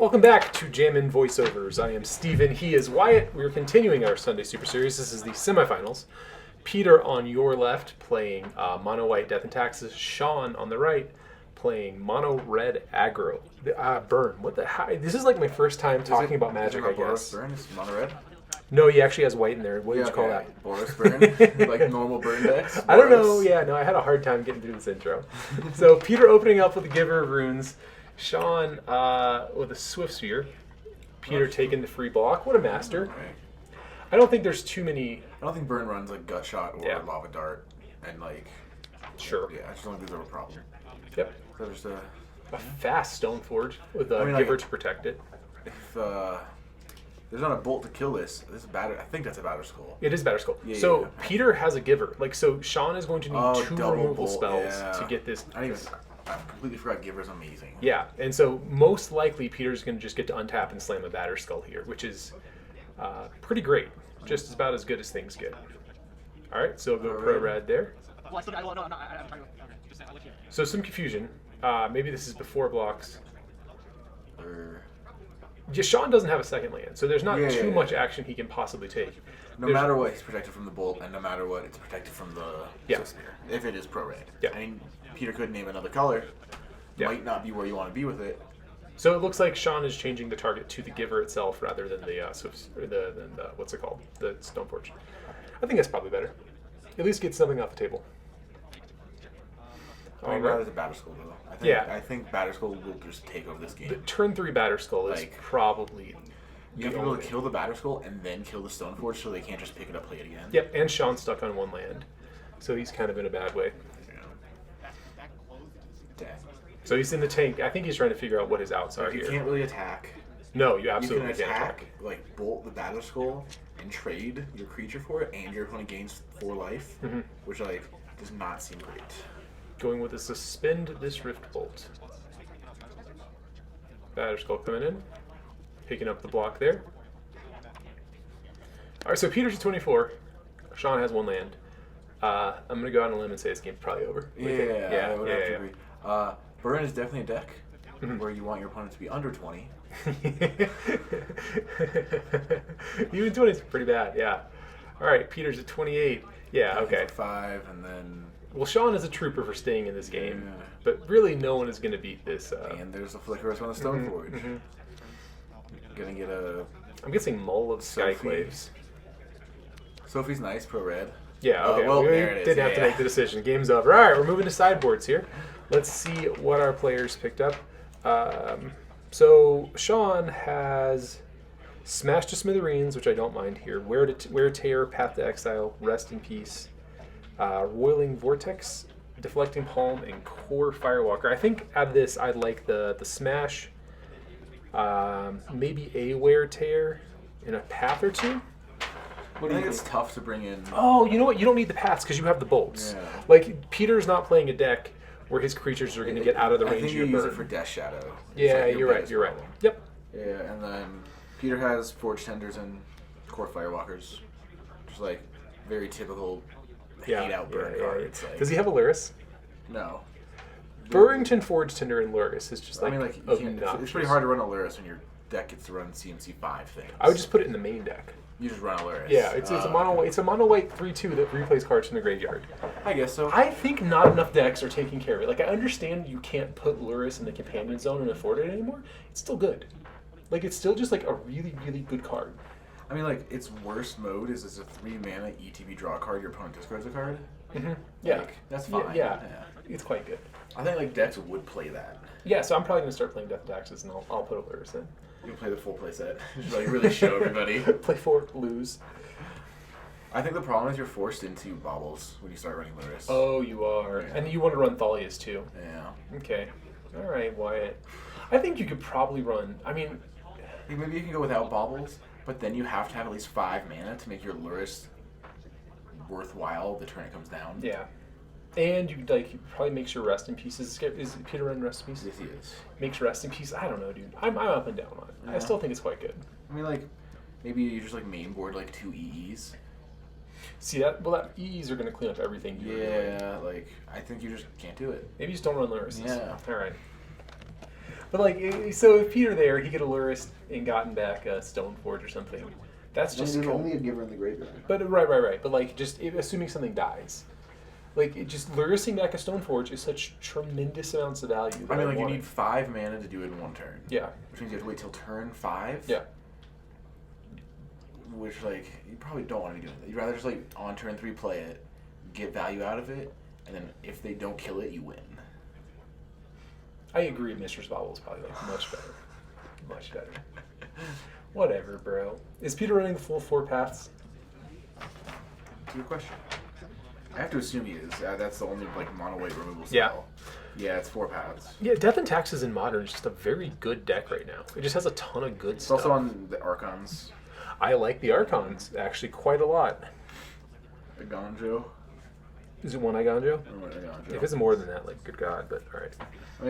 Welcome back to Jammin' Voiceovers. I am Steven, he is Wyatt. We're continuing our Sunday Super Series. This is the semifinals. Peter on your left playing Mono White Death and Taxes. Sean on the right playing Mono Red Aggro. Burn. What the hell? This is like my first time talking about Magic, I guess. Burn is Mono Red? No, he actually has white in there. What did you call that? Boris Burn? Like normal burn decks? I don't know. Yeah, no, I had a hard time getting through this intro. So Peter opening up with the Giver of Runes. Sean with a Swift Sphere. Peter taking the free block. What a master. Right. I don't think there's too many... I don't think Burn runs like Gut Shot or Lava Dart. And like... Sure. Yeah, I just don't think there's a problem. Yep. So there's a fast Stoneforge with a Giver to protect it. If there's not a Bolt to kill this is I think that's a Batter Skull. It is Batter Skull. Yeah, so yeah. Peter has a Giver. Like, so Sean is going to need two removal bolt, spells to get this. I completely forgot Giver's amazing. Yeah, and so most likely Peter's going to just get to untap and slam a Batter Skull here, which is pretty great. Just about as good as things get. All right, so go Pro Red there. So some confusion. Maybe this is before blocks. Yeah, Sean doesn't have a second land, so there's not too much action he can possibly take. No matter what, he's protected from the Bolt, and no matter what, it's protected from the Swift Spear, if it is Pro Red. Yeah. I mean, Peter could name another color. Might not be where you want to be with it. So it looks like Sean is changing the target to the Giver itself rather than the what's it called? The Stoneforge. I think that's probably better. At least get something off the table. I mean, rather than Batter Skull, though. I think Batter Skull will just take over this game. The turn 3 Batter Skull is probably... You have to be able to kill the Batter Skull and then kill the Stoneforge so they can't just pick it up, play it again. Yep, and Sean's stuck on one land. So he's kind of in a bad way. Dang. So he's in the tank. I think he's trying to figure out what his outs are here. You can't really attack. No, you absolutely can't attack. Like, bolt the Batter Skull and trade your creature for it, and your opponent gains 4 life, which, like, does not seem great. Going with a Suspend this Rift Bolt. Batter Skull coming in. Picking up the block there. Alright, so Peter's at 24. Sean has 1 land. I'm going to go out on a limb and say this game's probably over. I would have to agree. Burn is definitely a deck where you want your opponent to be under 20. Even 20 is pretty bad, yeah. Alright, Peter's at 28. Yeah, okay. 5, and then... Well, Sean is a trooper for staying in this game, but really no one is going to beat this. And there's a Flickerous on the Stoneforge. Gonna get a... I'm guessing Mull of Skyclaves. Sophie's nice, Pro Red. Yeah, okay. Well, we there it is. didn't have to make the decision. Game's over. All right, we're moving to sideboards here. Let's see what our players picked up. So Sean has Smash to Smithereens, which I don't mind here. Wear Tear, Path to Exile, Rest in Peace, Roiling Vortex, Deflecting Palm, and Core Firewalker. I think out of this, I'd like the Smash, maybe a Wear Tear, and a Path or two. I think it's tough to bring in... Oh, you know what? You don't need the paths because you have the bolts. Yeah. Like, Peter's not playing a deck where his creatures are going to get out of the range of your I think you use burn. it for Death Shadow. Yeah, you're right. Yep. Yeah, and then Peter has Forge Tenders and Core Firewalkers. Just like very typical hate-out burn cards. Does he have a Luris? No. Burrington, Forge Tender, and Luris is just like, I mean, like it's pretty hard to run a Luris when your deck gets to run CMC 5 things. I would just put it in the main deck. You just run a Luris. Yeah, it's a mono white. It's a mono white 3/2 that replays cards from the graveyard. I guess so. I think not enough decks are taking care of it. Like, I understand you can't put Luris in the companion zone and afford it anymore. It's still good. Like, it's still just like a really, really good card. I mean, like, its worst mode is a 3-mana ETB draw card. Your opponent discards a card. Yeah, like, that's fine. Yeah, it's quite good. I think like decks would play that. Yeah, so I'm probably gonna start playing Death and Taxes, and I'll put a Luris in. You can play the full play set. Just like really show everybody. Play 4, lose. I think the problem is you're forced into baubles when you start running Luris. Oh, you are. Yeah. And you want to run Thalias too. Yeah. Okay. All right, Wyatt. I think you could probably run... I mean... Maybe you can go without baubles, but then you have to have at least 5 mana to make your Luris worthwhile the turn it comes down. Yeah. And you probably makes your Rest in Peace. Is Peter running Rest in Peace? Yes, he is. Makes Rest in Peace. I don't know, dude. I'm up and down on it. Yeah. I still think it's quite good. I mean, like, maybe you just like main board like 2 EEs. See that? Well, that EEs are going to clean up everything. Yeah, like I think you just can't do it. Maybe you just don't run Luris. Yeah. All right. But like, so if Peter there, he could have lured and gotten back a Stoneforge or something. That's just There's only a giver in the graveyard. But right. But like, just assuming something dies, like just luring back a Stoneforge is such tremendous amounts of value. I mean, like you need 5 mana to do it in 1 turn. Yeah. Which means you have to wait till turn 5. Yeah. Which like you probably don't want to be doing that. You'd rather just like on turn 3 play it, get value out of it, and then if they don't kill it, you win. I agree. Mistress Bobble is probably like much better. Much better. Whatever, bro. Is Peter running the full 4 paths? Good question. I have to assume he is. That's the only like mono white removal spell. Yeah. Yeah, it's 4 paths. Yeah, Death and Taxes in Modern is just a very good deck right now. It just has a ton of good It's stuff. also on the Archons. I like the Archons actually quite a lot. The Gonjo. Is it one Iganjo? Gonjo. If it's more than that, like, good God, but alright. I mean,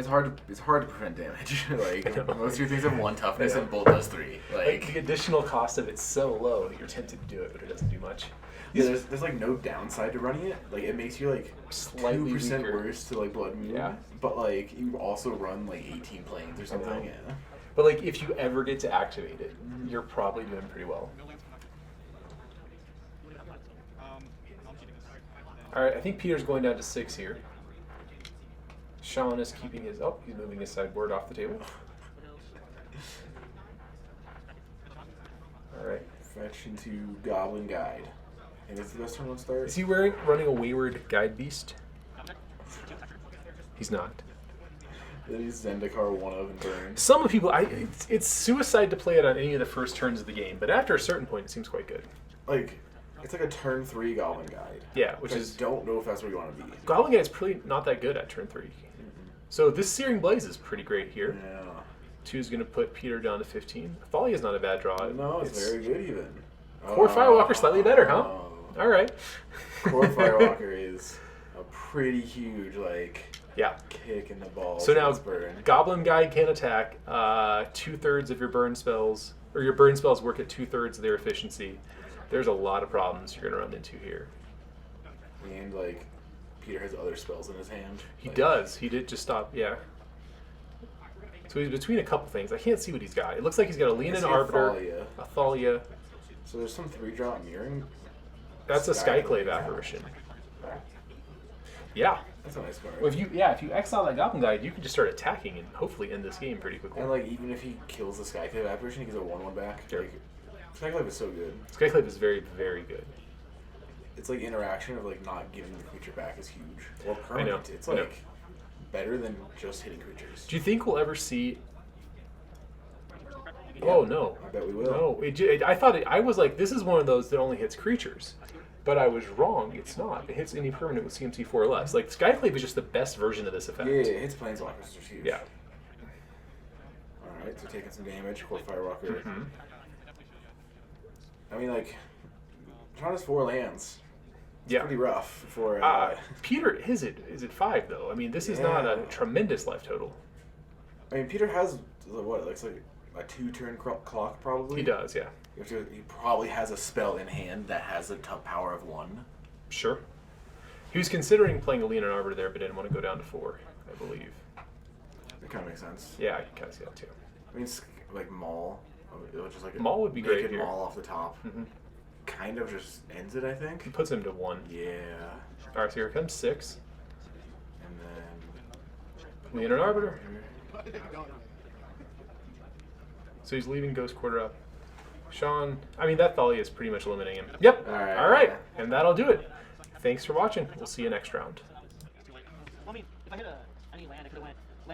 it's hard to prevent damage. Like most of your things have 1 toughness I know. and both does 3. Like, the additional cost of it's so low that you're tempted to do it, but it doesn't do much. Yeah, there's like no downside to running it. Like it makes you like Slightly 2% weaker. worse to like Blood Moon. Yeah. But like you also run like 18 planes or know. something. Yeah. But, like, if you ever get to activate it, you're probably doing pretty well. Alright, I think Peter's going down to 6 here. Sean is keeping his... Oh, he's moving his sideboard off the table. Alright. Fetch into Goblin Guide. And is the best turn 1 start? Is he running a Wayward Guide Beast? He's not. Then he's Zendikar 1 of and burn. Some of people... it's suicide to play it on any of the first turns of the game, but after a certain point, it seems quite good. Like, it's like a turn 3 Goblin Guide. Yeah, which I is... don't know if that's where you want to be. Goblin Guide's pretty not that good at turn 3. So this Searing Blaze is pretty great here. Yeah. 2 is going to put Peter down to 15. Thalia's not a bad draw. No, it's very good even. Core Firewalker slightly better, huh? All right. Core Firewalker is a pretty huge, like, Yeah. kick in the balls. So now burn. Goblin Guide can attack 2/3 of your burn spells, or your burn spells work at 2/3 of their efficiency. There's a lot of problems you're going to run into here. And, like, Peter has other spells in his hand. He like, does. He did just stop. Yeah. So he's between a couple things. I can't see what he's got. It looks like he's got a Lean and Arbiter, a Thalia. So there's some 3-drop mirroring. That's a Skyclave apparition. Yeah. That's a nice card. Well, if you exile that Goblin Guide, you can just start attacking and hopefully end this game pretty quickly. And like even if he kills the Skyclave apparition, he gets a 1/1 back. Sure. Like Skyclave is so good. Skyclave is very, very good. It's like interaction of like not giving the creature back is huge. Or I know. permanent. It's I know. like better than just hitting creatures. Do you think we'll ever see? Yeah, Oh no! I bet we will. No, I thought I was like, this is one of those that only hits creatures, but I was wrong. It's not. It hits any permanent with CMC 4 or less. Like Skyclave is just the best version of this effect. Yeah, it hits planeswalkers, which is huge. Yeah. Alright, so taking some damage, Core Firewalker. Mhm. I mean like Tron has 4 lands. It's Yeah. pretty rough for Peter, is it 5 though? I mean, this is not a tremendous life total. I mean Peter has what, looks like a 2-turn clock probably? He does, yeah. He probably has a spell in hand that has a power of 1. Sure. He was considering playing a Lean and Arbiter there, but didn't want to go down to 4, I believe. That kind of makes sense. Yeah, I can kind of see that too. I mean, it's like Maul, which is like a Maul would be great naked here. Maul off the top. Mhm. Kind of just ends it, I He think. puts him to 1. Yeah. All right, so here comes 6. And then Lean and Arbiter. So he's leaving Ghost Quarter up. Sean, I mean, that Thalia is pretty much eliminating him. Yep. All right. All right. And that'll do it. Thanks for watching. We'll see you next round. Well, I mean, if I hit any land, I could have went